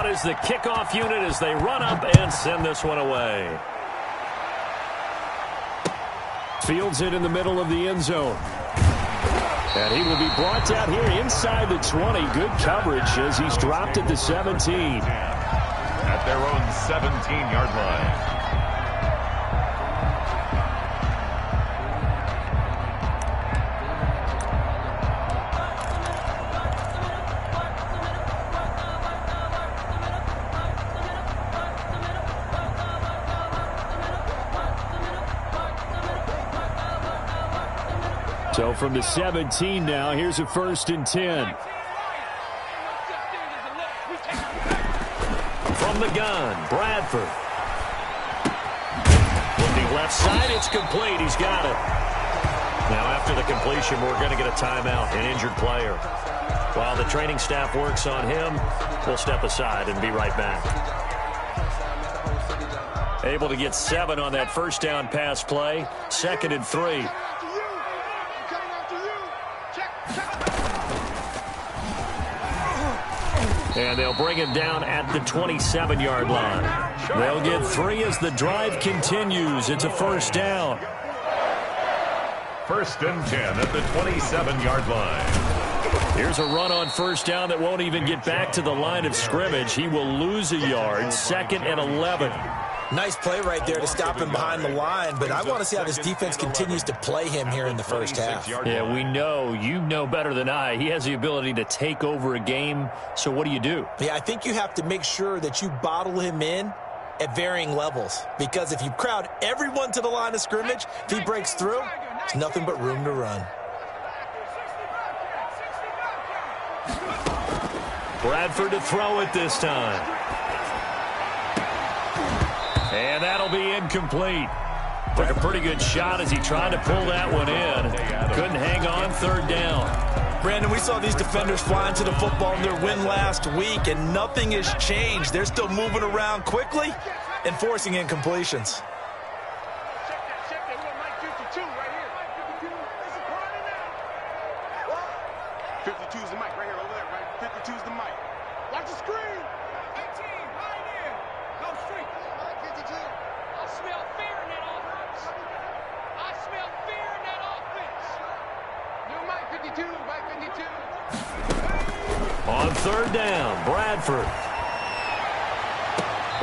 out is the kickoff unit as they run up and send this one away. Fields it in the middle of the end zone. And he will be brought down here inside the 20. Good coverage as he's dropped at the 17. At their own 17-yard line. So from the 17 now, here's a 1st and 10. From the gun, Bradford. Looking left side, it's complete. He's got it. Now after the completion, we're going to get a timeout, an injured player. While the training staff works on him, we'll step aside and be right back. Able to get 7 on that first down pass play. 2nd and 3. And they'll bring him down at the 27-yard line. They'll get 3 as the drive continues. It's a 1st down. 1st and 10 at the 27-yard line. Here's a run on 1st down that won't even get back to the line of scrimmage. He will lose a yard. 2nd and 11. Nice play right there to stop him behind the line, but I want to see how this defense continues to play him here in the first half. Yeah, we know. You know better than I. He has the ability to take over a game, so what do? Yeah, I think you have to make sure that you bottle him in at varying levels, because if you crowd everyone to the line of scrimmage, if he breaks through, there's nothing but room to run. Bradford to throw it this time. And that'll be incomplete. Took a pretty good shot as he tried to pull that one in. Couldn't hang on. 3rd down. Brandon, we saw these defenders flying to the football in their win last week, and nothing has changed. They're still moving around quickly and forcing incompletions. On 3rd down, Bradford.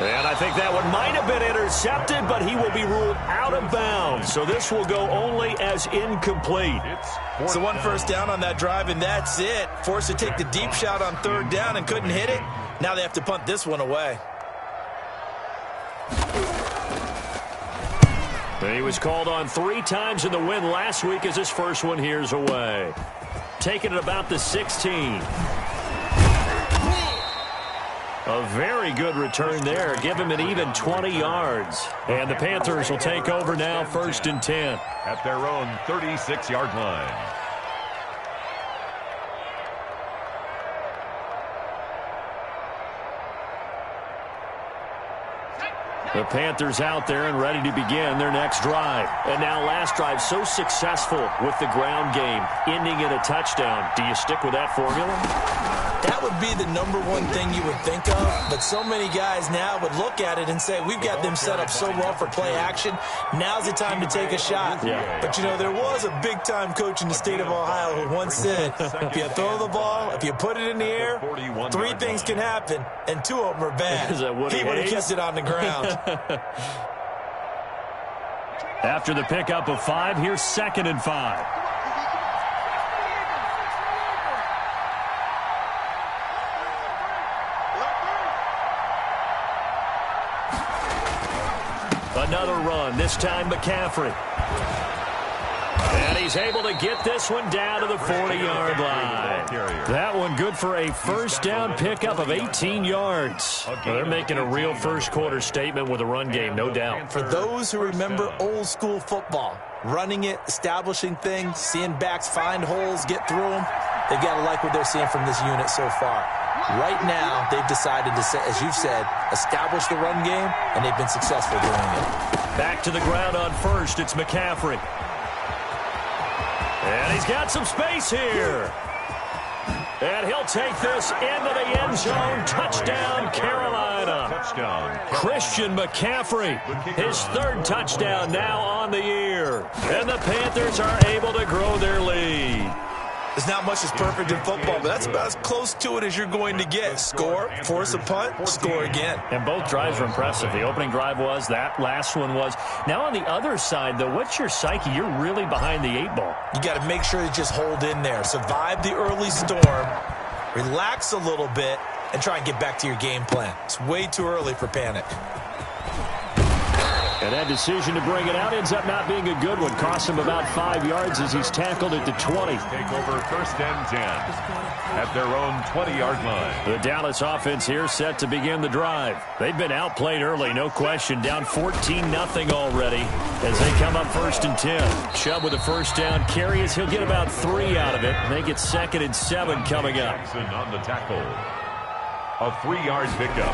And I think that one might have been intercepted, but he will be ruled out of bounds. So this will go only as incomplete. So 1 first down on that drive, and that's it. Forced to take the deep shot on 3rd down and couldn't hit it. Now they have to punt this one away. And he was called on 3 times in the win last week as his first one here's away. Taking it about the 16. A very good return there. Give him an even 20 yards. And the Panthers will take over now, 1st and 10. At their own 36-yard line. The Panthers out there and ready to begin their next drive. And now last drive so successful with the ground game, ending in a touchdown. Do you stick with that formula? That would be the #1 thing you would think of, but so many guys now would look at it and say, we've got them set up so well for play action. Now's the time to take a shot. Yeah. But, you know, there was a big-time coach in the state of Ohio who once said, if you throw the ball, if you put it in the air, 3 things can happen, and 2 of them are bad. Is that Woody he would have Hayes? kept it on the ground. After the pickup of 5, here's 2nd and 5. Another run, this time McCaffrey. And he's able to get this one down to the 40-yard line. That one good for a 1st down pickup of 18 yards. Well, they're making a real first-quarter statement with a run game, no doubt. For those who remember old-school football, running it, establishing things, seeing backs find holes, get through them, they've got to like what they're seeing from this unit so far. Right now, they've decided to, as you've said, establish the run game, and they've been successful doing it. Back to the ground on 1st, it's McCaffrey. And he's got some space here. And he'll take this into the end zone. Touchdown, Carolina. Touchdown. Christian McCaffrey, his third touchdown now on the year. And the Panthers are able to grow their lead. There's not much that's perfect in football, but that's about as close to it as you're going to get. Score, force a punt, score again. And both drives were impressive. The opening drive was, that last one was. Now on the other side, though, what's your psyche? You're really behind the 8 ball. You got to make sure to just hold in there. Survive the early storm, relax a little bit, and try and get back to your game plan. It's way too early for panic. And that decision to bring it out ends up not being a good one. Costs him about 5 yards as he's tackled at the 20. Take over 1st and 10 at their own 20-yard line. The Dallas offense here set to begin the drive. They've been outplayed early, no question. Down 14-0 already as they come up 1st and 10. Chubb with a first down carry as he'll get about 3 out of it. Make it 2nd and 7 coming up. Jackson on the tackle. A 3-yard pickup.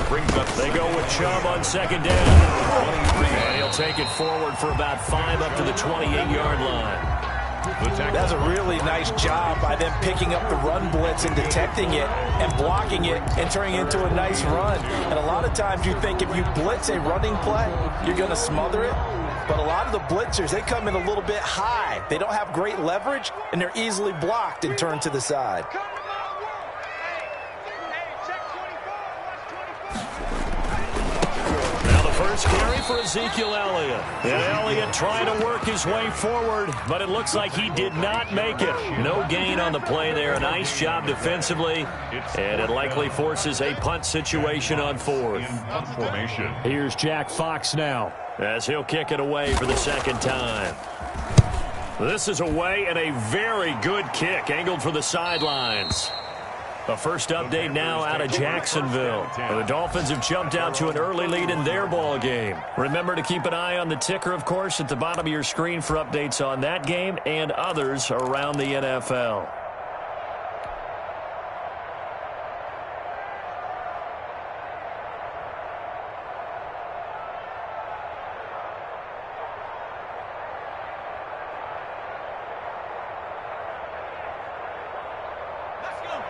Brings up. They go with Chubb on 2nd down. And he'll take it forward for about 5 up to the 28-yard line. That's a really nice job by them picking up the run blitz and detecting it and blocking it and turning it into a nice run. And a lot of times you think if you blitz a running play, you're going to smother it. But a lot of the blitzers, they come in a little bit high. They don't have great leverage, and they're easily blocked and turned to the side. First carry for Ezekiel Elliott. And Elliott trying to work his way forward, but it looks like he did not make it. No gain on the play there. A nice job defensively, and it likely forces a punt situation on 4th. Punt formation. Here's Jack Fox now as he'll kick it away for the 2nd time. This is away and a very good kick, angled for the sidelines. A first update now out of Jacksonville. The Dolphins have jumped out to an early lead in their ball game. Remember to keep an eye on the ticker, of course, at the bottom of your screen for updates on that game and others around the NFL.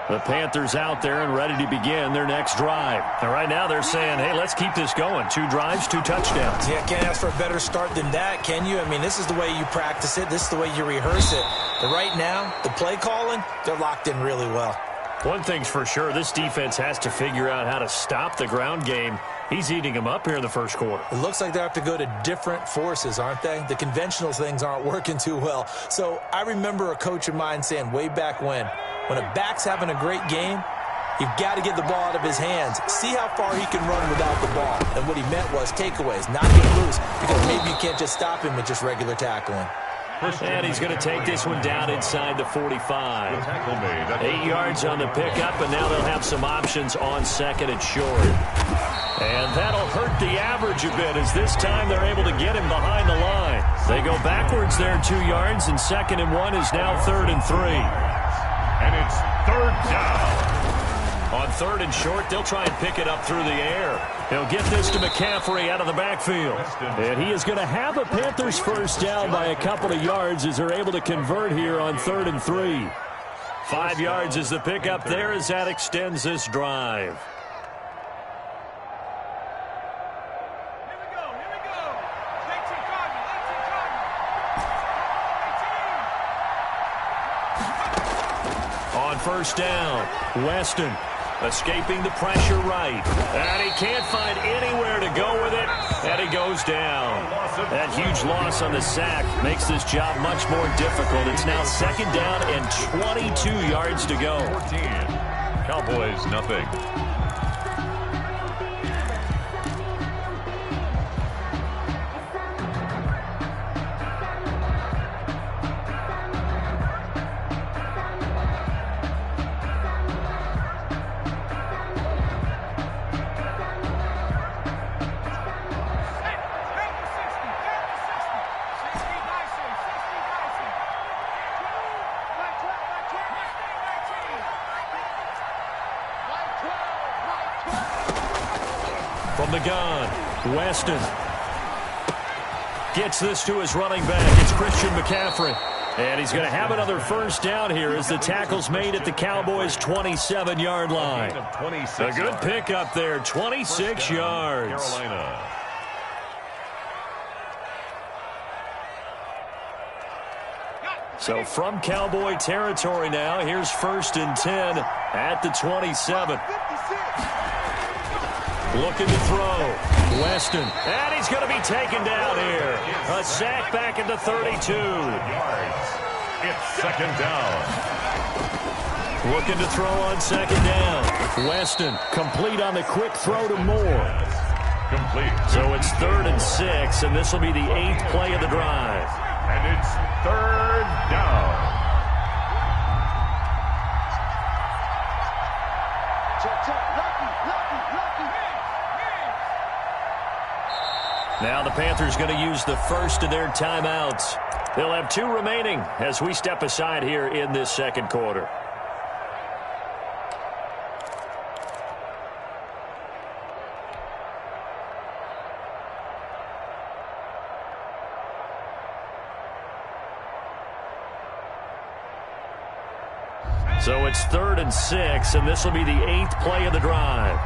The Panthers out there and ready to begin their next drive. And right now they're saying, hey, let's keep this going. 2 drives, 2 touchdowns. Yeah, can't ask for a better start than that, can you? I mean, this is the way you practice it. This is the way you rehearse it. But right now, the play calling, they're locked in really well. One thing's for sure, this defense has to figure out how to stop the ground game. He's eating them up here in the first quarter. It looks like they have to go to different forces, aren't they? The conventional things aren't working too well. So I remember a coach of mine saying way back when a back's having a great game, you've got to get the ball out of his hands. See how far he can run without the ball. And what he meant was takeaways, not get loose, because maybe you can't just stop him with just regular tackling. And he's going to take this one down inside the 45. 8 yards on the pickup, and now they'll have some options on 2nd and short. And that'll hurt the average a bit, as this time they're able to get him behind the line. They go backwards there 2 yards, and 2nd and 1 is now 3rd and 3. And it's 3rd down. On 3rd and short, they'll try and pick it up through the air. He'll get this to McCaffrey out of the backfield. And he is going to have a Panthers first down by a couple of yards as they're able to convert here on 3rd and 3. 5 yards is the pickup there as that extends this drive. On first down, Weston escaping the pressure right. And he can't find anywhere to go with it. And he goes down. That huge loss on the sack makes this job much more difficult. It's now 2nd down and 22 yards to go. 14. Cowboys, nothing. From the gun, Weston gets this to his running back. It's Christian McCaffrey. And he's going to have another first down here as the tackle's made at the Cowboys' 27-yard line. A good pickup there, 26 yards. Carolina. So from Cowboy territory now, here's 1st and 10 at the 27. Looking to throw. Weston. And he's going to be taken down here. A sack back at the 32. It's 2nd down. Looking to throw on 2nd down. Weston complete on the quick throw to Moore. Complete. So it's 3rd and 6, and this will be the 8th play of the drive. And it's 3rd down. Now the Panthers going to use the first of their timeouts. They'll have 2 remaining as we step aside here in this 2nd quarter. So it's 3rd and 6, and this will be the 8th play of the drive.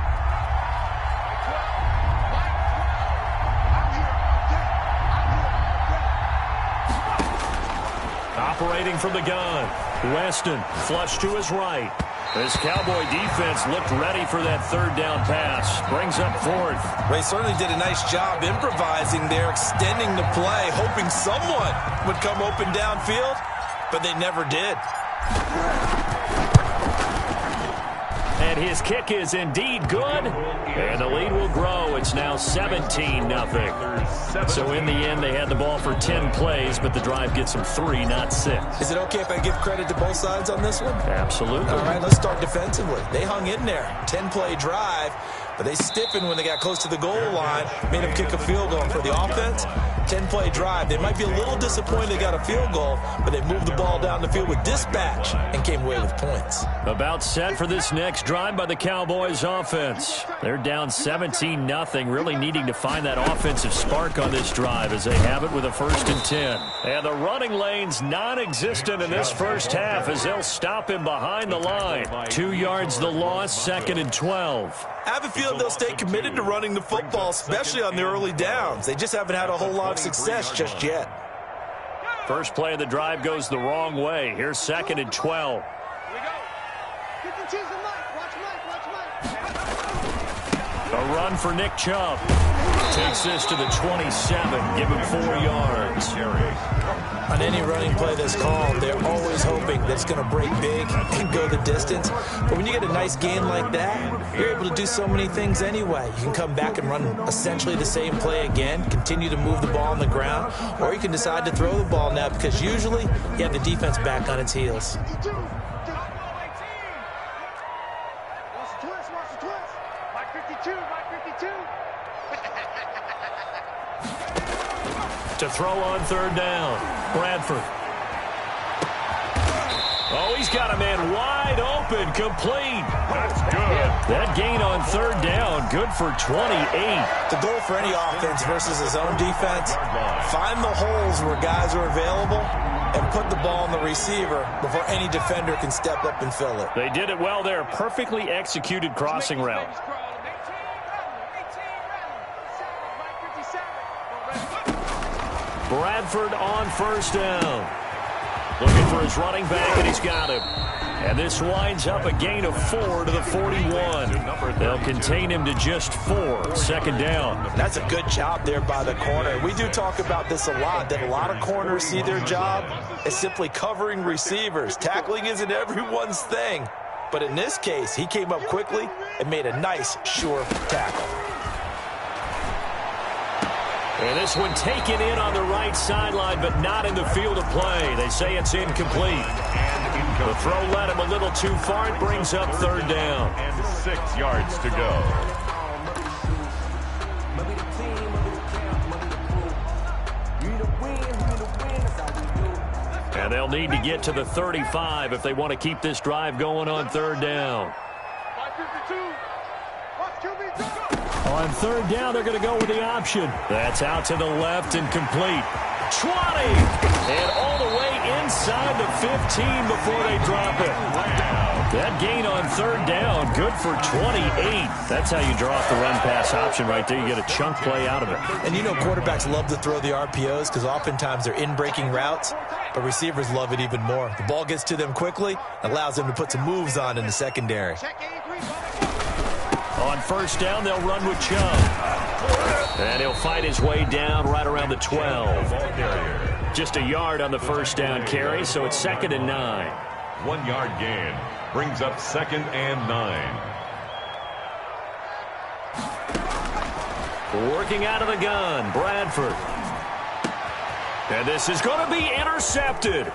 Operating from the gun. Weston flush to his right. This Cowboy defense looked ready for that 3rd down pass. Brings up 4th. They certainly did a nice job improvising there, extending the play, hoping someone would come open downfield, but they never did. And his kick is indeed good. And the lead will grow. It's now 17-0. So in the end, they had the ball for 10 plays, but the drive gets them 3, not 6. Is it okay if I give credit to both sides on this one? Absolutely. All right, let's start defensively. They hung in there. 10-play drive, but they stiffened when they got close to the goal line, made them kick a field goal. And for the offense, 10-play drive. They might be a little disappointed they got a field goal, but they moved the ball down the field with dispatch and came away with points. About set for this next drive by the Cowboys offense. They're down 17-0, really needing to find that offensive spark on this drive as they have it with a 1st and 10. And the running lane's non-existent in this first half as they'll stop him behind the line. 2 yards the loss, 2nd and 12. I have a feeling they'll stay committed to running the football, especially on the early downs. They just haven't had a whole lot of success just yet. First play of the drive goes the wrong way. Here's 2nd and 12. A run for Nick Chubb. Takes this to the 27. Give him 4 yards. On any running play that's called, they're always hoping that it's going to break big and go the distance. But when you get a nice gain like that, you're able to do so many things anyway. You can come back and run essentially the same play again, continue to move the ball on the ground, or you can decide to throw the ball now because usually you have the defense back on its heels. To throw on 3rd down, Bradford. Oh, he's got a man wide open, complete. That's good. That gain on 3rd down, good for 28. The goal for any offense versus his own defense, find the holes where guys are available and put the ball on the receiver before any defender can step up and fill it. They did it well there, perfectly executed crossing route. Bradford on 1st down. Looking for his running back, and he's got him. And this winds up a gain of 4 to the 41. They'll contain him to just 4. 2nd down. That's a good job there by the corner. We do talk about this a lot, that a lot of corners see their job as simply covering receivers. Tackling isn't everyone's thing. But in this case, he came up quickly and made a nice, sure tackle. And this one taken in on the right sideline, but not in the field of play. They say it's incomplete. The throw led him a little too far. It brings up 3rd down. And 6 yards to go. And they'll need to get to the 35 if they want to keep this drive going on 3rd down. On 3rd down, they're going to go with the option. That's out to the left and complete. 20! And all the way inside the 15 before they drop it. That gain on third down, good for 28. That's how you draw off the run-pass option right there. You get a chunk play out of it. And you know quarterbacks love to throw the RPOs because oftentimes they're in-breaking routes, but receivers love it even more. The ball gets to them quickly, allows them to put some moves on in the secondary. On first down, they'll run with Chubb. And he'll fight his way down right around the 12. Just a yard on the first down carry, so it's 2nd and 9. 1 yard gain brings up 2nd and 9. Working out of the gun, Bradford. And this is going to be intercepted.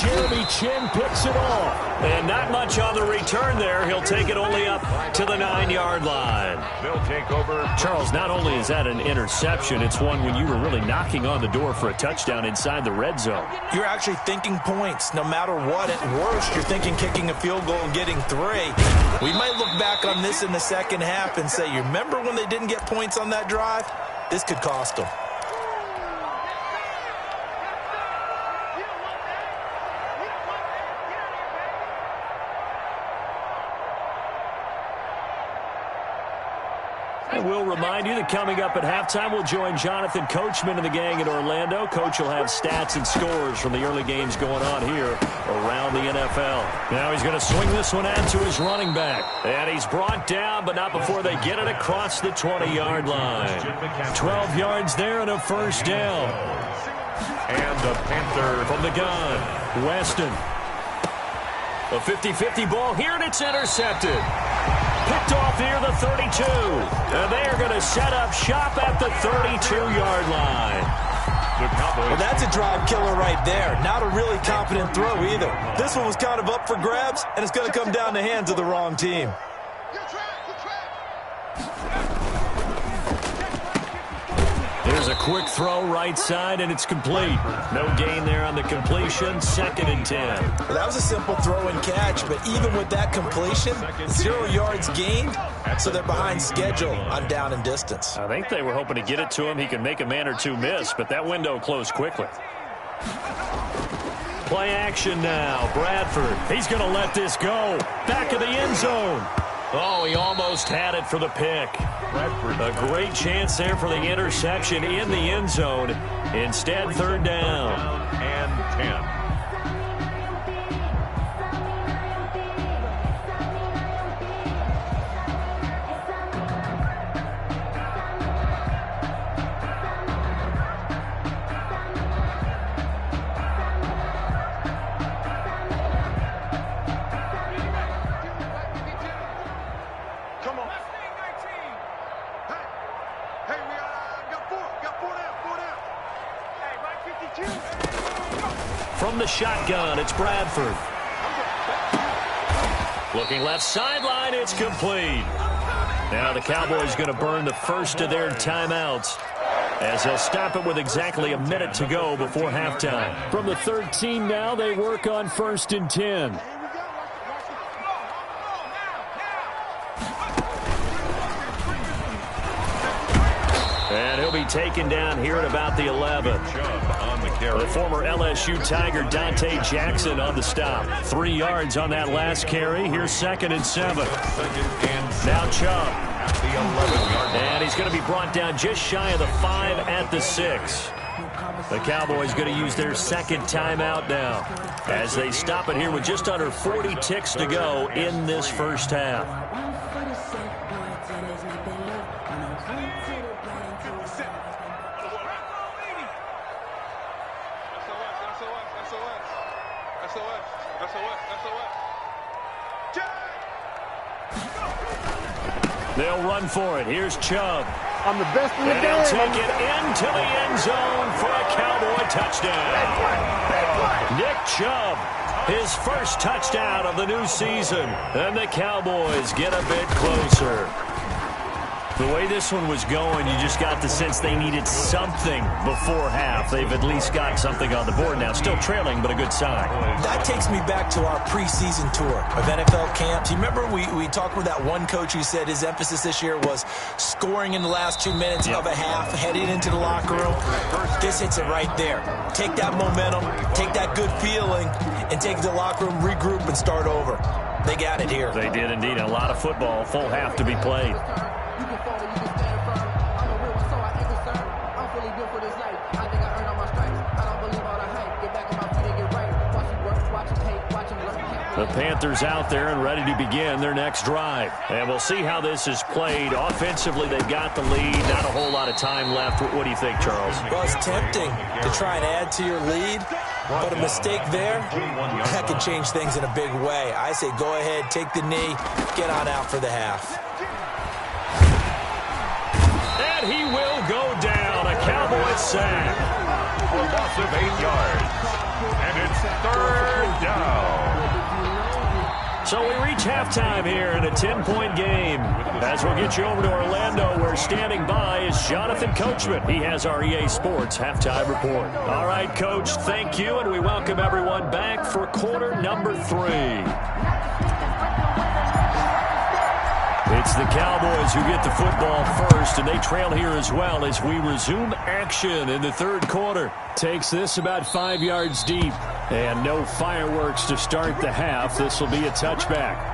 Jeremy Chinn picks it off. And not much on the return there. He'll take it only up to the 9-yard line. They'll take over. Charles, not only is that an interception, it's one when you were really knocking on the door for a touchdown inside the red zone. You're actually thinking points. No matter what, at worst, you're thinking kicking a field goal and getting 3. We might look back on this in the second half and say, you remember when they didn't get points on that drive? This could cost them. And we'll remind you that coming up at halftime, we'll join Jonathan Coachman and the gang in Orlando. Coach will have stats and scores from the early games going on here around the NFL. Now he's going to swing this one out to his running back. And he's brought down, but not before they get it across the 20-yard line. 12 yards there and a first down. And the Panther from the gun, Weston. A 50-50 ball here, and it's intercepted. Picked off near the 32. And they are going to set up shop at the 32-yard line. Well, that's a drive killer right there. Not a really confident throw either. This one was kind of up for grabs, and it's going to come down the hands of the wrong team. There's a quick throw right side, and it's complete. No gain there on the completion. 2nd and 10. Well, that was a simple throw and catch, but even with that completion, 0 yards gained, so they're behind schedule on down and distance. I think they were hoping to get it to him. He could make a man or two miss, but that window closed quickly. Play action now. Bradford. He's going to let this go. Back of the end zone. Oh, he almost had it for the pick. Bradford. A great chance there for the interception in the end zone. Instead, 3rd down. And 10. From the shotgun, it's Bradford. Looking left sideline, it's complete. Now the Cowboys going to burn the first of their timeouts as they'll stop it with exactly a minute to go before halftime. From the 13 now, they work on 1st and 10. And he'll be taken down here at about the 11. The former LSU Tiger Dante Jackson on the stop. 3 yards on that last carry. Here's 2nd and 7. Now Chubb. And he's going to be brought down just shy of the 5 at the 6. The Cowboys going to use their 2nd timeout now as they stop it here with just under 40 ticks to go in this first half. They'll run for it. Here's Chubb. I'm the best in the game. And he'll take it into the end zone for a Cowboy touchdown. Nick Chubb, his first touchdown of the new season. And the Cowboys get a bit closer. The way this one was going, you just got the sense they needed something before half. They've at least got something on the board now. Still trailing, but a good sign. That takes me back to our preseason tour of NFL camps. You remember we talked with that one coach who said his emphasis this year was scoring in the last 2 minutes of a half, heading into the locker room. This hits it right there. Take that momentum, take that good feeling, and take it to the locker room, regroup, and start over. They got it here. They did indeed. A lot of football, full half to be played. The Panthers out there and ready to begin their next drive. And we'll see how this is played. Offensively, they've got the lead. Not a whole lot of time left. What do you think, Charles? Well, it's tempting to try and add to your lead, but a mistake there, that can change things in a big way. I say go ahead, take the knee, get on out for the half. And he will go down. A Cowboys sack. For a loss of 8 yards. And it's 3rd down. So we reach halftime here in a 10-point game. As we'll get you over to Orlando, where standing by is Jonathan Coachman. He has our EA Sports halftime report. All right, Coach, thank you, and we welcome everyone back for quarter number 3. It's the Cowboys who get the football first, and they trail here as well as we resume action in the third quarter. Takes this about 5 yards deep, and no fireworks to start the half. This will be a touchback.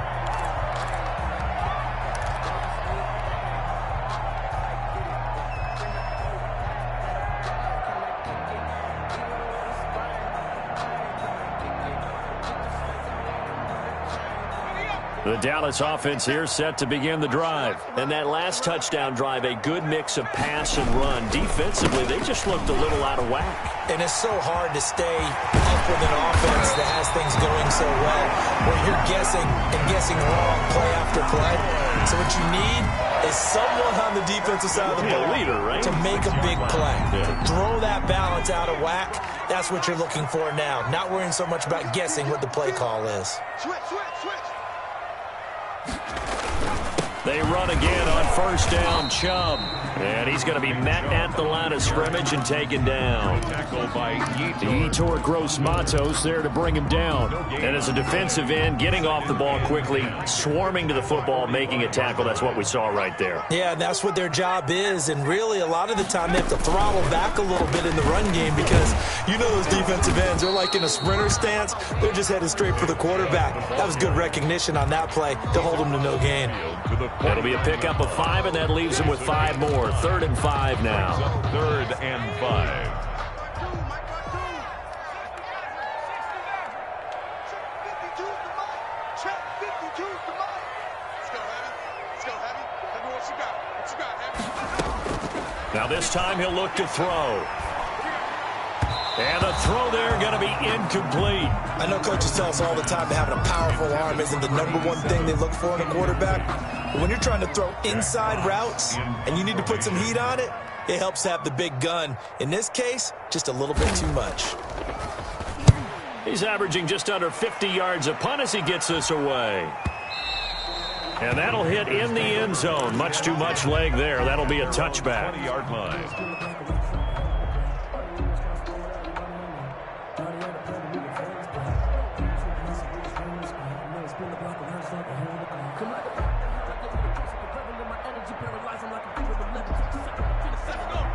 The Dallas offense here set to begin the drive. And that last touchdown drive, a good mix of pass and run. Defensively, they just looked a little out of whack. And it's so hard to stay up with an offense that has things going so well, where you're guessing and guessing wrong play after play. So what you need is someone on the defensive side of the ball leader, right? to make a big play. To throw that balance out of whack, that's what you're looking for now. Not worrying so much about guessing what the play call is. Switch. They run again on first down, Chubb. And he's going to be met at the line of scrimmage and taken down. Tackled by Yetur Gross-Matos there to bring him down. And as a defensive end, getting off the ball quickly, swarming to the football, making a tackle. That's what we saw right there. Yeah, and that's what their job is. And really, a lot of the time, they have to throttle back a little bit in the run game because you know those defensive ends, they're like in a sprinter stance. They're just headed straight for the quarterback. That was good recognition on that play to hold them to no gain. It'll be a pickup of 5, and that leaves them with 5 more. 3rd and 5 now. 3rd and 5. Now this time he'll look to throw. And the throw there going to be incomplete. I know coaches tell us all the time that having a powerful arm isn't the #1 thing they look for in a quarterback. But when you're trying to throw inside routes and you need to put some heat on it, it helps have the big gun. In this case, just a little bit too much. He's averaging just under 50 yards a punt as he gets this away. And that'll hit in the end zone. Much too much leg there. That'll be a touchback. 20-yard line.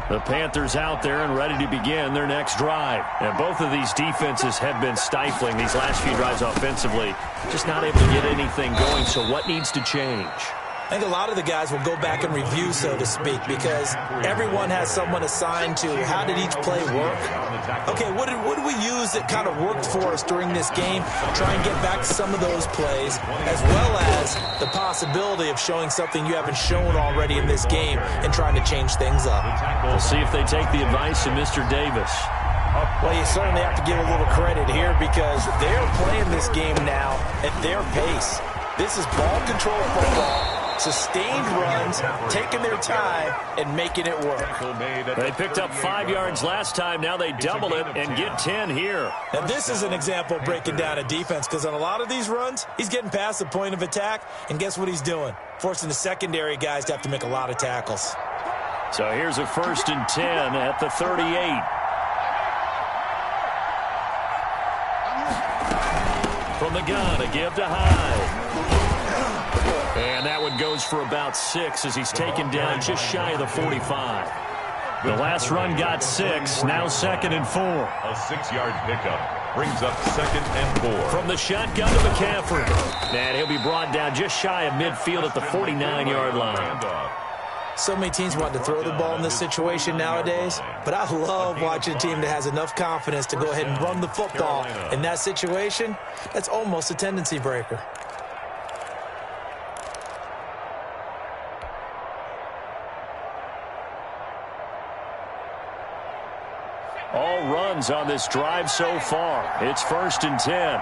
The Panthers out there and ready to begin their next drive. And both of these defenses have been stifling these last few drives offensively. Just not able to get anything going, so what needs to change? I think a lot of the guys will go back and review, so to speak, because everyone has someone assigned to how did each play work. Okay, what did we use that kind of worked for us during this game? Try and get back to some of those plays, as well as the possibility of showing something you haven't shown already in this game and trying to change things up. We'll see if they take the advice of Mr. Davis. Well, you certainly have to give a little credit here because they're playing this game now at their pace. This is ball control football. Sustained runs, taking their time, and making it work. They picked up 5 yards last time. Now they double it and get 10 here. And this is an example of breaking down a defense because on a lot of these runs, he's getting past the point of attack, and guess what he's doing? forcing the secondary guys to have to make a lot of tackles. So here's a 1st and 10 at the 38. From the gun, a give to Hyde. And that one goes for about 6 as he's taken down just shy of the 45. The last run got 6, now 2nd and 4. A 6-yard pickup brings up 2nd and 4. From the shotgun to McCaffrey. And he'll be brought down just shy of midfield at the 49-yard line. So many teams want to throw the ball in this situation nowadays, but I love watching a team that has enough confidence to go ahead and run the football. In that situation, that's almost a tendency breaker. All runs on this drive so far. It's 1st and 10.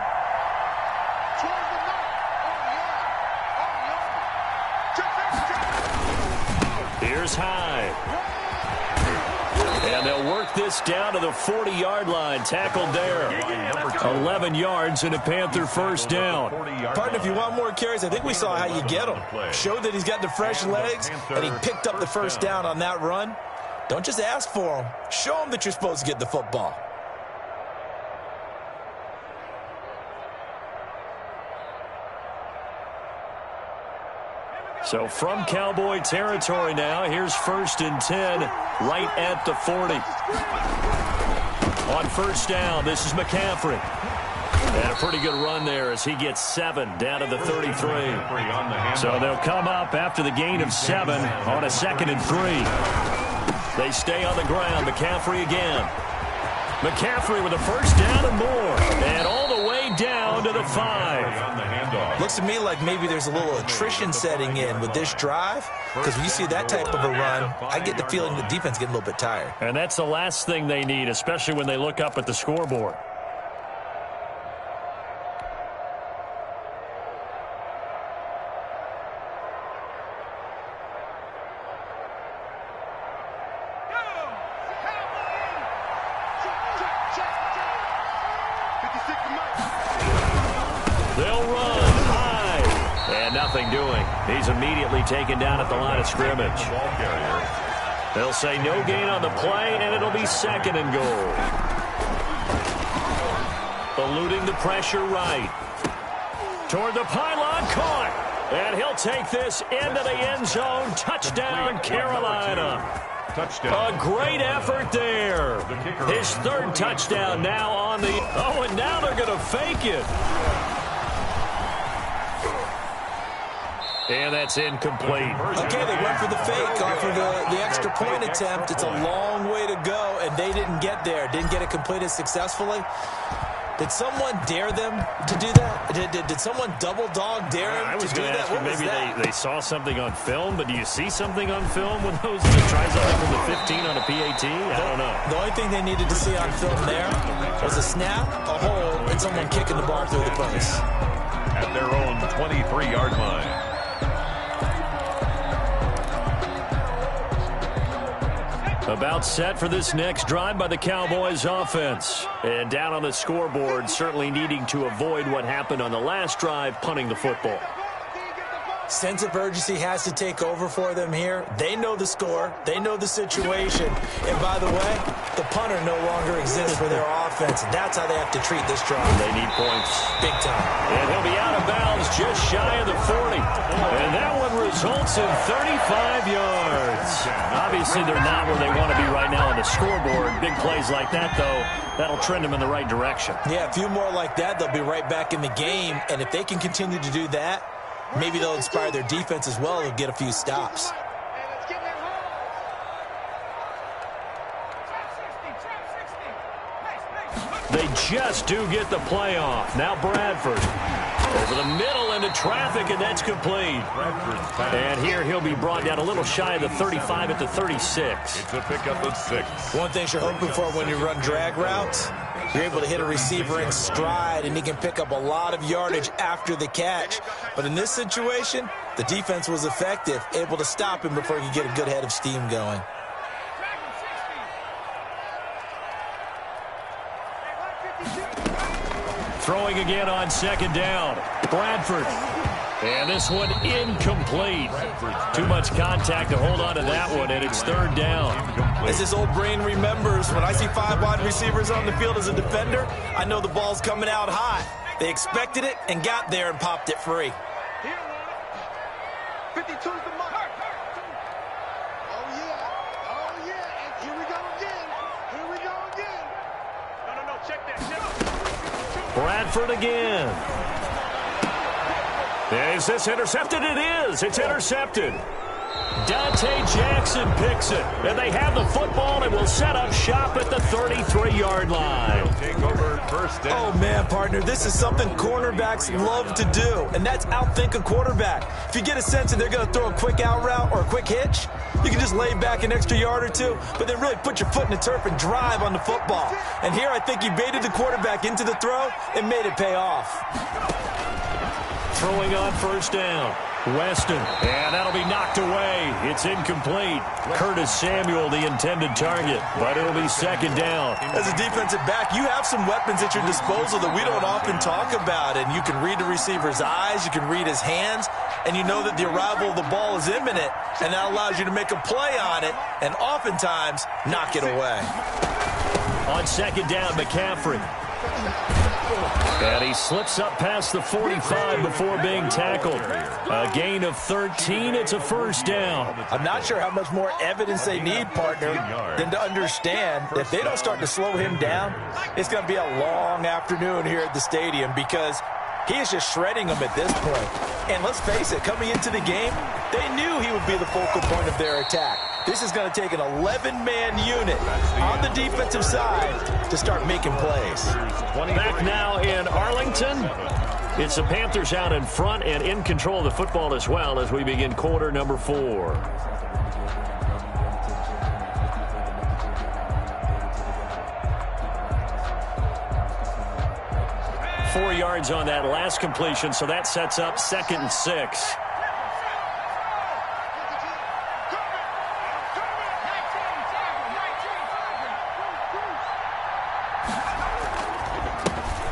Here's Hyde. And they'll work this down to the 40-yard line. Tackled there. 11 yards and a Panther 1st down. Partner, if you want more carries, I think we saw how you get them. Showed that he's got the fresh legs, and he picked up the 1st down on that run. Don't just ask for them. Show them that you're supposed to get the football. So from Cowboy territory now, here's 1st and 10 right at the 40. On 1st down, this is McCaffrey. And a pretty good run there as he gets 7 down to the 33. So they'll come up after the gain of 7 on a 2nd and 3. They stay on the ground. McCaffrey again. McCaffrey with a 1st down and more. And all the way down to the 5. Looks to me like maybe there's a little attrition setting in with this drive, because when you see that type of a run, I get the feeling the defense getting a little bit tired. And that's the last thing they need, especially when they look up at the scoreboard. They'll run high. And nothing doing. He's immediately taken down at the line of scrimmage. They'll say no gain on the play, and it'll be 2nd and goal. Eluding the pressure right. Toward the pylon, caught. And he'll take this into the end zone. Touchdown, Carolina. A great effort there. His 3rd touchdown now on the... Oh, and now they're going to fake it. And that's incomplete. Okay, they went for the fake off of the extra point attempt. It's a long way to go, and they didn't get there. Didn't get it completed successfully. Did someone dare them to do that? Did someone double dog dare them to do that? What was maybe that? they saw something on film, but do you see something on film when those try something from the 15 on a PAT? I don't know. The only thing they needed to see on film there was a snap, a hole, and someone kicking the ball through the post. At their own 23-yard line. About set for this next drive by the Cowboys offense. And down on the scoreboard, certainly needing to avoid what happened on the last drive, punting the football. Sense of urgency has to take over for them here. They know the score. They know the situation. And by the way, the punter no longer exists for their offense. That's how they have to treat this drive. They need points. Big time. And he'll be out of bounds just shy of the 40. And that one results in 35 yards. Obviously, they're not where they want to be right now on the scoreboard. Big plays like that, though, that'll trend them in the right direction. Yeah, a few more like that, they'll be right back in the game. And if they can continue to do that, maybe they'll inspire their defense as well. They'll get a few stops. They just do get the play off. Now Bradford over the middle into traffic, and that's complete. And here he'll be brought down a little shy of the 35 at the 36. It's a pickup of 6. One thing you're hoping for when you run drag routes, you're able to hit a receiver in stride, and he can pick up a lot of yardage after the catch. But in this situation, the defense was effective, able to stop him before he could get a good head of steam going. Throwing again on 2nd down. Bradford. And this one incomplete. Too much contact to hold on to that one, and it's third down. As this old brain remembers, when I see 5 wide receivers on the field as a defender, I know the ball's coming out hot. They expected it and got there and popped it free. 52's the mark. Oh, yeah. Oh, yeah. And here we go again. Here we go again. No. Check that. Bradford again. Is this intercepted? It is. It's intercepted. Dante Jackson picks it. And they have the football and will set up shop at the 33-yard line. Take over first down. Oh, man, partner, this is something cornerbacks love to do, and that's outthink a quarterback. If you get a sense that they're going to throw a quick out route or a quick hitch, you can just lay back an extra yard or two, but then really put your foot in the turf and drive on the football. And here I think he baited the quarterback into the throw and made it pay off. Throwing on first down. Weston, and that'll be knocked away. It's incomplete. Curtis Samuel, the intended target, but it'll be second down. As a defensive back, you have some weapons at your disposal that we don't often talk about, and you can read the receiver's eyes, you can read his hands, and you know that the arrival of the ball is imminent, and that allows you to make a play on it, and oftentimes knock it away. On second down, McCaffrey. And he slips up past the 45 before being tackled. A gain of 13. It's a first down. I'm not sure how much more evidence they need, partner, than to understand if they don't start to slow him down, it's going to be a long afternoon here at the stadium because he is just shredding them at this point. And let's face it, coming into the game, they knew he would be the focal point of their attack. This is going to take an 11-man unit on the defensive side to start making plays. Back now in Arlington. It's the Panthers out in front and in control of the football as well as we begin quarter number 4. Four yards on that last completion, so that sets up 2nd and 6.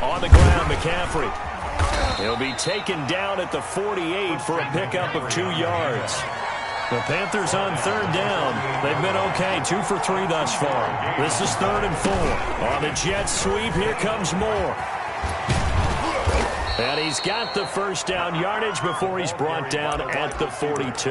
On the ground, McCaffrey. He'll be taken down at the 48 for a pickup of 2 yards. The Panthers on third down. They've been okay, 2 for 3 thus far. This is 3rd and 4. On the jet sweep, here comes Moore. And he's got the first down yardage before he's brought down at the 42.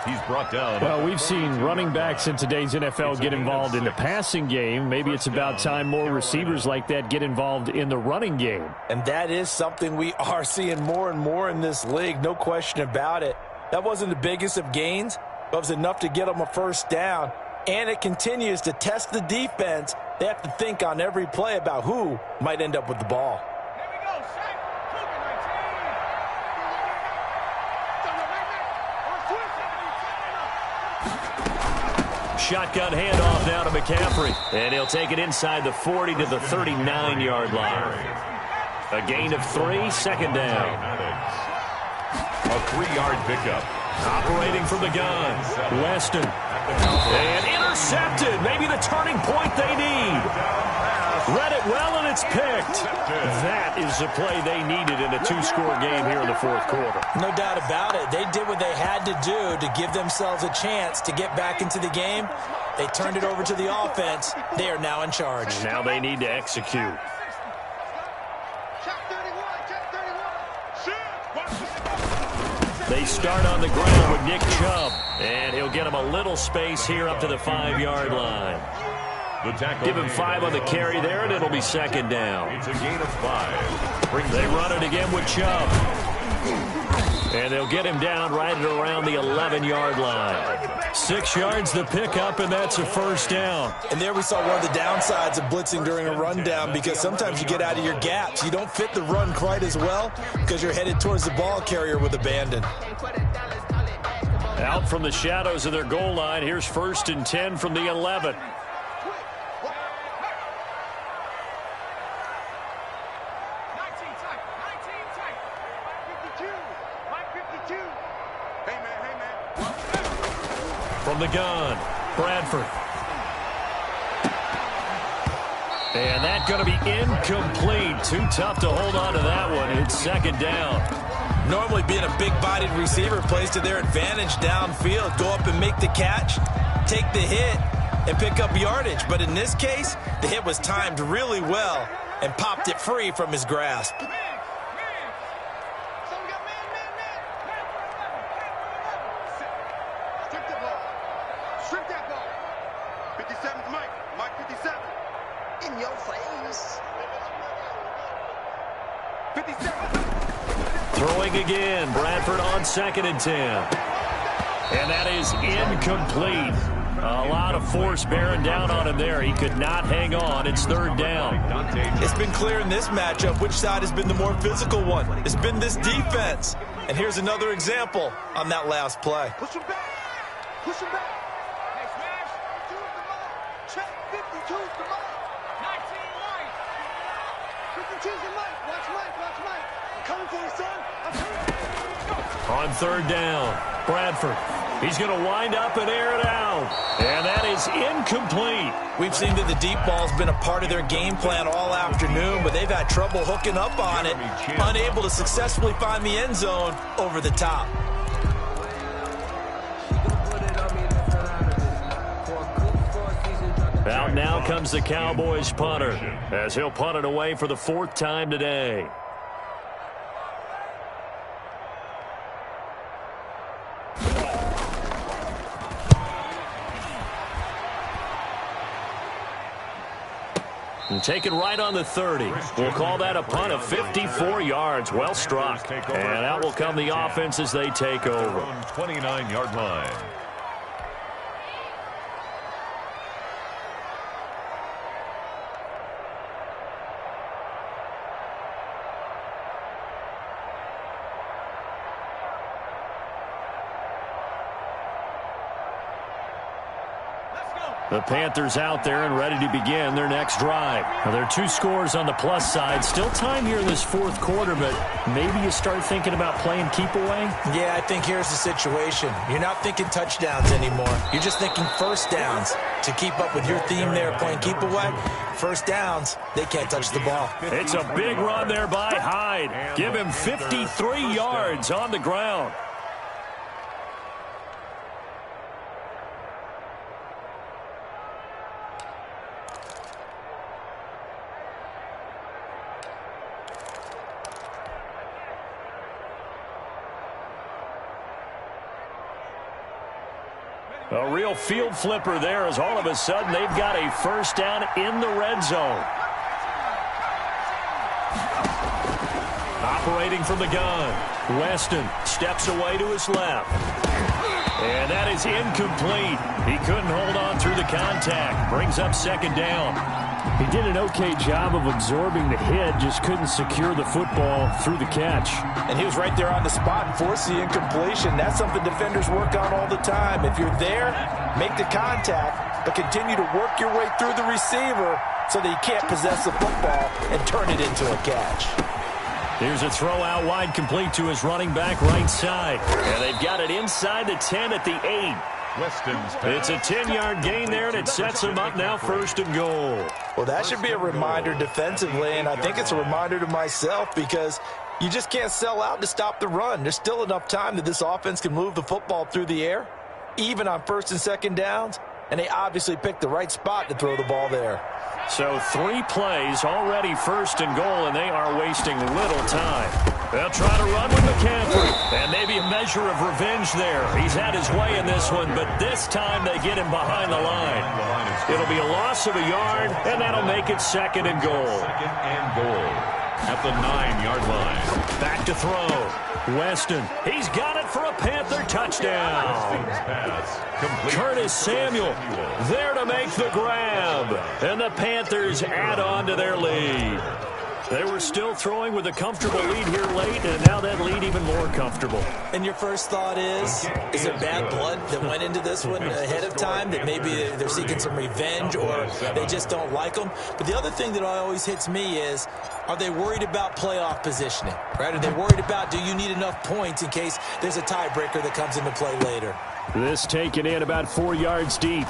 He's brought down. Well, we've seen running backs in today's NFL get involved in the passing game. Maybe it's about time more receivers like that get involved in the running game. And that is something we are seeing more and more in this league, no question about it. That wasn't the biggest of gains, but it was enough to get them a first down. And it continues to test the defense. They have to think on every play about who might end up with the ball. Shotgun handoff now to McCaffrey. And he'll take it inside the 40 to the 39-yard line. A gain of 3, 2nd down. A 3-yard pickup. Operating from the gun. Weston. And intercepted. Maybe the turning point they need. Read it well, and it's picked. That is the play they needed in a 2-score game here in the 4th quarter. No doubt about it. They did what they had to do to give themselves a chance to get back into the game. They turned it over to the offense. They are now in charge. Now they need to execute. They start on the ground with Nick Chubb. And he'll get him a little space here up to the 5-yard line. Give him 5 on the carry there, and it'll be 2nd down. It's a gain of 5. They run it again with Chubb. And they'll get him down right at around the 11-yard line. 6 yards the pickup, and that's a first down. And there we saw one of the downsides of blitzing during a rundown because sometimes you get out of your gaps. You don't fit the run quite as well because you're headed towards the ball carrier with abandon. Out from the shadows of their goal line, here's 1st and 10 from the 11. From the gun, Bradford. And that's going to be incomplete. Too tough to hold on to that one. It's 2nd down. Normally being a big-bodied receiver plays to their advantage downfield. Go up and make the catch, take the hit, and pick up yardage. But in this case, the hit was timed really well and popped it free from his grasp. Strip that ball. 57's Mike. Mike 57. In your face. 57. Throwing again. Bradford on 2nd and 10. And that is incomplete. A lot of force bearing down on him there. He could not hang on. It's 3rd down. It's been clear in this matchup which side has been the more physical one. It's been this defense. And here's another example on that last play. Push him back. Push him back. Hey, smash. 52's the ball. Check. 52's the ball. 19 Mike. 52's the Mike. Watch Mike. Watch Mike. I'm coming for you, son. I'm coming for you. On 3rd down, Bradford. He's going to wind up and air it out. And that is incomplete. We've seen that the deep ball's been a part of their game plan all afternoon, but they've had trouble hooking up on it, unable to successfully find the end zone over the top. Out now comes the Cowboys punter, as he'll punt it away for the 4th time today. And taken right on the 30. We'll call that a punt of 54 yards. Well struck. And out will come the offense as they take over. 29-yard line. The Panthers out there and ready to begin their next drive. Now, there are 2 scores on the plus side. Still time here in this 4th quarter, but maybe you start thinking about playing keep away? Yeah, I think here's the situation. You're not thinking touchdowns anymore. You're just thinking first downs. To keep up with your theme there, playing keep away, first downs, they can't touch the ball. It's a big run there by Hyde. Give him 53 yards on the ground. A real field flipper there as all of a sudden they've got a first down in the red zone. Operating from the gun, Weston steps away to his left. And that is incomplete. He couldn't hold on through the contact. Brings up 2nd down. He did an okay job of absorbing the hit, just couldn't secure the football through the catch. And he was right there on the spot and forced the incompletion. That's something defenders work on all the time. If you're there, make the contact, but continue to work your way through the receiver so that he can't possess the football and turn it into a catch. Here's a throw out wide, complete to his running back right side. And they've got it inside the 10 at the 8. It's a 10-yard gain there, and it sets them up now 1st and goal. Well, that should be a reminder defensively, and I think it's a reminder to myself because you just can't sell out to stop the run. There's still enough time that this offense can move the football through the air, even on 1st and 2nd downs, and they obviously picked the right spot to throw the ball there. So 3 plays, already 1st and goal, and they are wasting little time. They'll try to run with McCaffrey, and maybe a measure of revenge there. He's had his way in this one, but this time they get him behind the line. It'll be a loss of a yard, and that'll make it 2nd and goal. 2nd and goal at the 9-yard line. Back to throw. Weston, he's got it for a Panther touchdown. Curtis Samuel there to make the grab, and the Panthers add on to their lead. They were still throwing with a comfortable lead here late, and now that lead even more comfortable. And your first thought is there bad blood that went into this one ahead of time, that maybe they're seeking some revenge or they just don't like them? But the other thing that always hits me is, are they worried about playoff positioning? Right? Are they worried about, do you need enough points in case there's a tiebreaker that comes into play later? This taken in about 4 yards deep.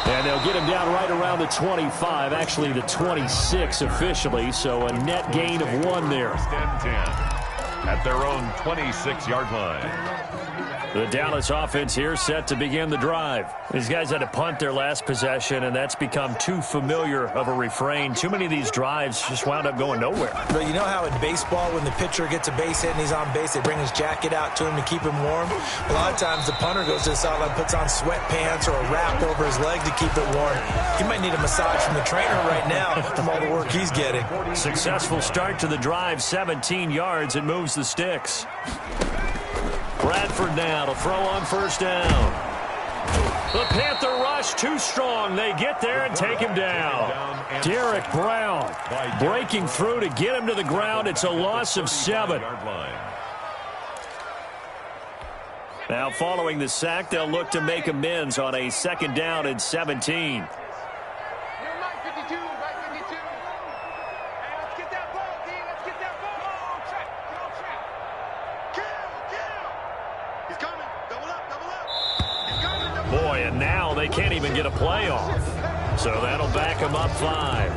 And they'll get him down right around the 25, actually the 26 officially, so a net gain of 1 there. at their own 26-yard line. The Dallas offense here set to begin the drive. These guys had to punt their last possession, and that's become too familiar of a refrain. Too many of these drives just wound up going nowhere. But you know how in baseball, when the pitcher gets a base hit and he's on base, they bring his jacket out to him to keep him warm? A lot of times the punter goes to the sideline, puts on sweatpants or a wrap over his leg to keep it warm. He might need a massage from the trainer right now from all the work he's getting. Successful start to the drive, 17 yards, and moves the sticks. Bradford now to throw on first down. The Panther rush too strong. They get there and take him down. Derek Brown breaking through to get him to the ground. It's a loss of 7. Now following the sack, they'll look to make amends on a 2nd down and 17. Boy, and now they can't even get a play off. So that'll back them up 5.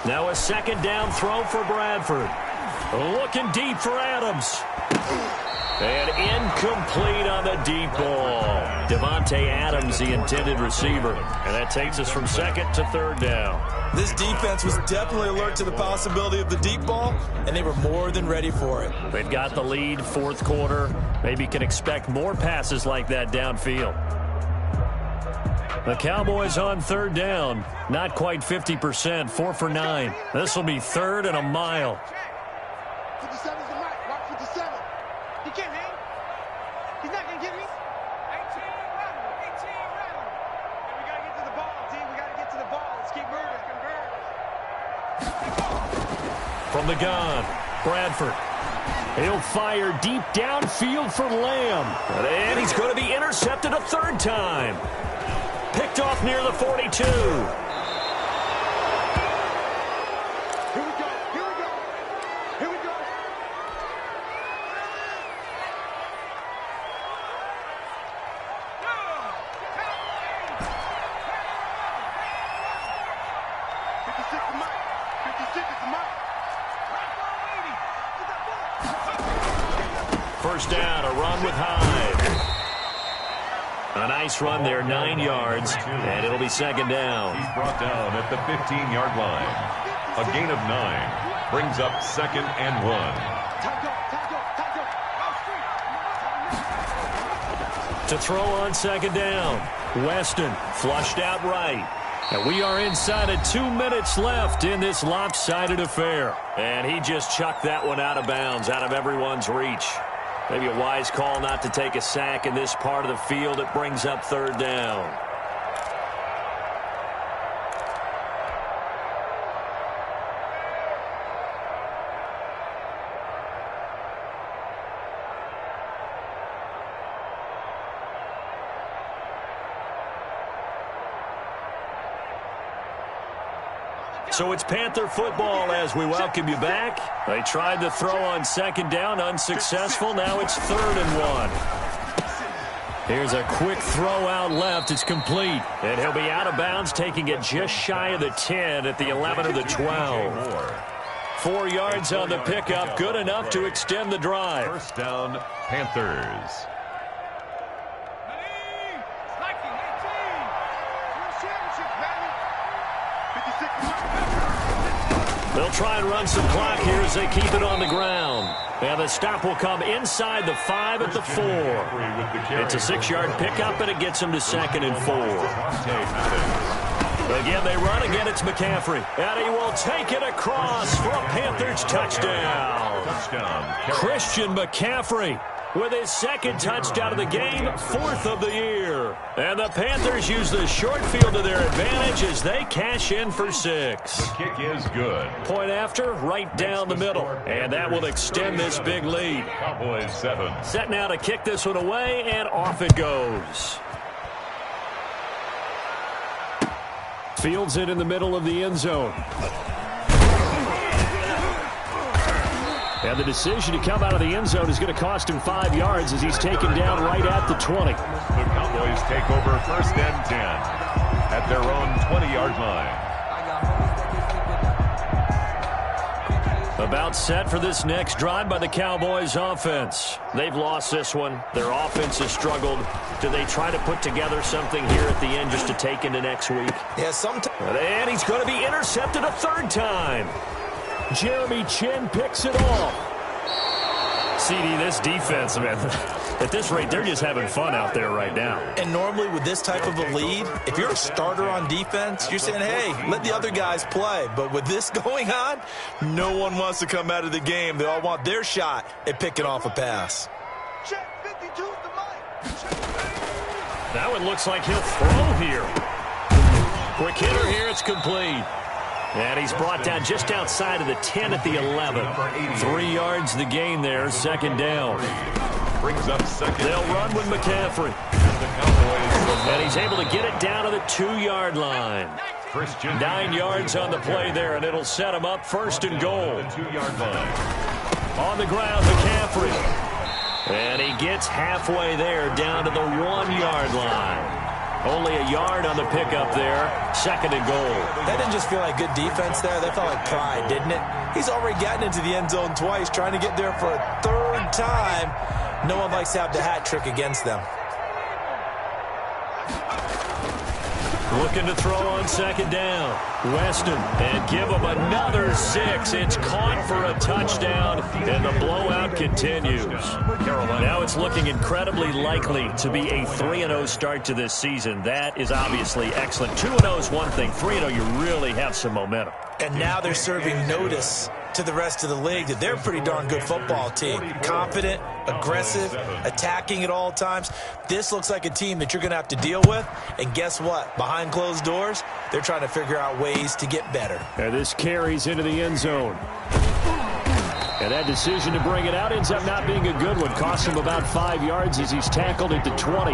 Now a 2nd down throw for Bradford. Looking deep for Adams. And incomplete on the deep ball. Devontae Adams, the intended receiver. And that takes us from 2nd to 3rd down. This defense was definitely alert to the possibility of the deep ball, and they were more than ready for it. They've got the lead, 4th quarter. Maybe can expect more passes like that downfield. The Cowboys on 3rd down. Not quite 50%, 4 for 9. This will be 3rd and a mile. 57's the mic. Watch 57. He can't hang. He's not going to get me. 18 rattle. 18 rattle. And we got to get to the ball, team. We got to get to the ball. Let's keep moving. From the gun, Bradford. He'll fire deep downfield for Lamb. And he's going to be intercepted a 3rd time. Picked off near the 42. First down, a run with Hyde. A nice run there, 9 yards, and it'll be 2nd down. He's brought down at the 15-yard line. A gain of 9 brings up 2nd and 1. To throw on 2nd down, Weston flushed out right. And we are inside of 2 minutes left in this lopsided affair. And he just chucked that one out of bounds, out of everyone's reach. Maybe a wise call not to take a sack in this part of the field. It brings up 3rd down. So it's Panther football as we welcome you back. They tried to throw on 2nd down, unsuccessful. Now it's 3rd and 1. Here's a quick throw out left. It's complete. And he'll be out of bounds, taking it just shy of the 10 at the 11 or the 12. 4 yards on the pickup, good enough to extend the drive. First down, Panthers. They'll try and run some clock here as they keep it on the ground. And the stop will come inside the 5 at the 4. It's a 6-yard pickup, and it gets them to 2nd and 4. Again, they run. Again, it's McCaffrey. And he will take it across for a Panthers touchdown. Christian McCaffrey with his 2nd touchdown of the game, 4th of the year. And the Panthers use the short field to their advantage as they cash in for 6. The kick is good. Point after, right down the middle. And that will extend this big lead. Cowboys 7. Set now to kick this one away, and off it goes. Fields it in the middle of the end zone. And the decision to come out of the end zone is going to cost him 5 yards as he's taken down right at the 20. The Cowboys take over 1st and 10 at their own 20-yard line. About set for this next drive by the Cowboys offense. They've lost this one. Their offense has struggled. Do they try to put together something here at the end just to take into next week? Yeah, sometimes. And he's going to be intercepted a 3rd time. Jeremy Chinn picks it off. CD, this defense, man, at this rate, they're just having fun out there right now. And normally with this type of a lead, if you're a starter on defense, you're saying, hey, let the other guys play. But with this going on, no one wants to come out of the game. They all want their shot at picking off a pass. Check 52 to Mike. That one looks like he'll throw here. Quick hitter here, it's complete. And he's brought down just outside of the 10 at the 11. 3 yards the gain there, 2nd down. Brings up 2nd. They'll run with McCaffrey. And he's able to get it down to the 2-yard line. 9 yards on the play there, and it'll set him up 1st and goal. The 2-yard line. On the ground, McCaffrey. And he gets halfway there, down to the 1-yard line. Only a yard on the pickup there. 2nd and goal. That didn't just feel like good defense there. That felt like pride, didn't it? He's already gotten into the end zone twice, trying to get there for a 3rd time. No one likes to have the hat trick against them. Looking to throw on 2nd down. Weston, and give him another 6. It's caught for a touchdown, and the blowout continues. Now it's looking incredibly likely to be a 3-0 start to this season. That is obviously excellent. 2-0 is one thing. 3-0, you really have some momentum. And now they're serving notice to the rest of the league that they're a pretty darn good football team. Confident, aggressive, attacking at all times. This looks like a team that you're going to have to deal with. And guess what? Behind closed doors, they're trying to figure out ways to get better. And this carries into the end zone. And that decision to bring it out ends up not being a good one. Costs him about 5 yards as he's tackled at the 20.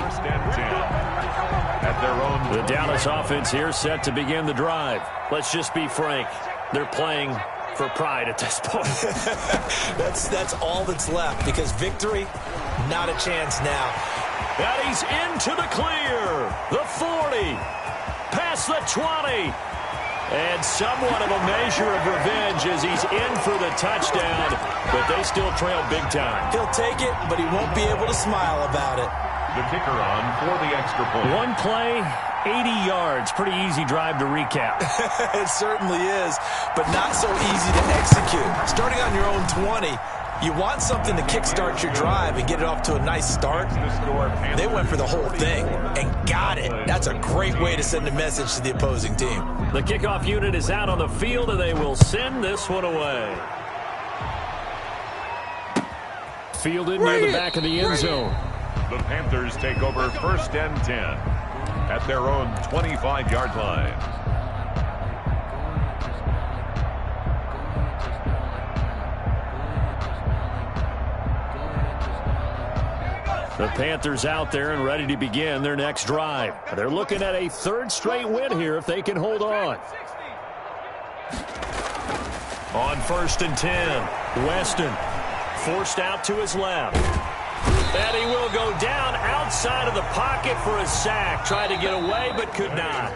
At their own. The Dallas offense here set to begin the drive. Let's just be frank. They're playing for pride at this point. That's all that's left, because victory, not a chance now. And he's into the clear. The 40. Past the 20. And somewhat of a measure of revenge as he's in for the touchdown. But they still trail big time. He'll take it, but he won't be able to smile about it. The kicker on for the extra point. One play, 80 yards. Pretty easy drive to recap. It certainly is, but not so easy to execute. Starting on your own 20, you want something to kickstart your drive and get it off to a nice start. They went for the whole thing and got it. That's a great way to send a message to the opposing team. The kickoff unit is out on the field, and they will send this one away. Fielded near the back of the end zone. The Panthers take over 1st and 10 at their own 25-yard line. The Panthers out there and ready to begin their next drive. They're looking at a 3rd straight win here if they can hold on. On 1st and 10, Weston forced out to his left. And he will go down outside of the pocket for a sack. Tried to get away, but could not.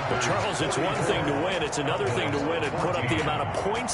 But Charles, it's one thing to win. It's another thing to win and put up the amount of points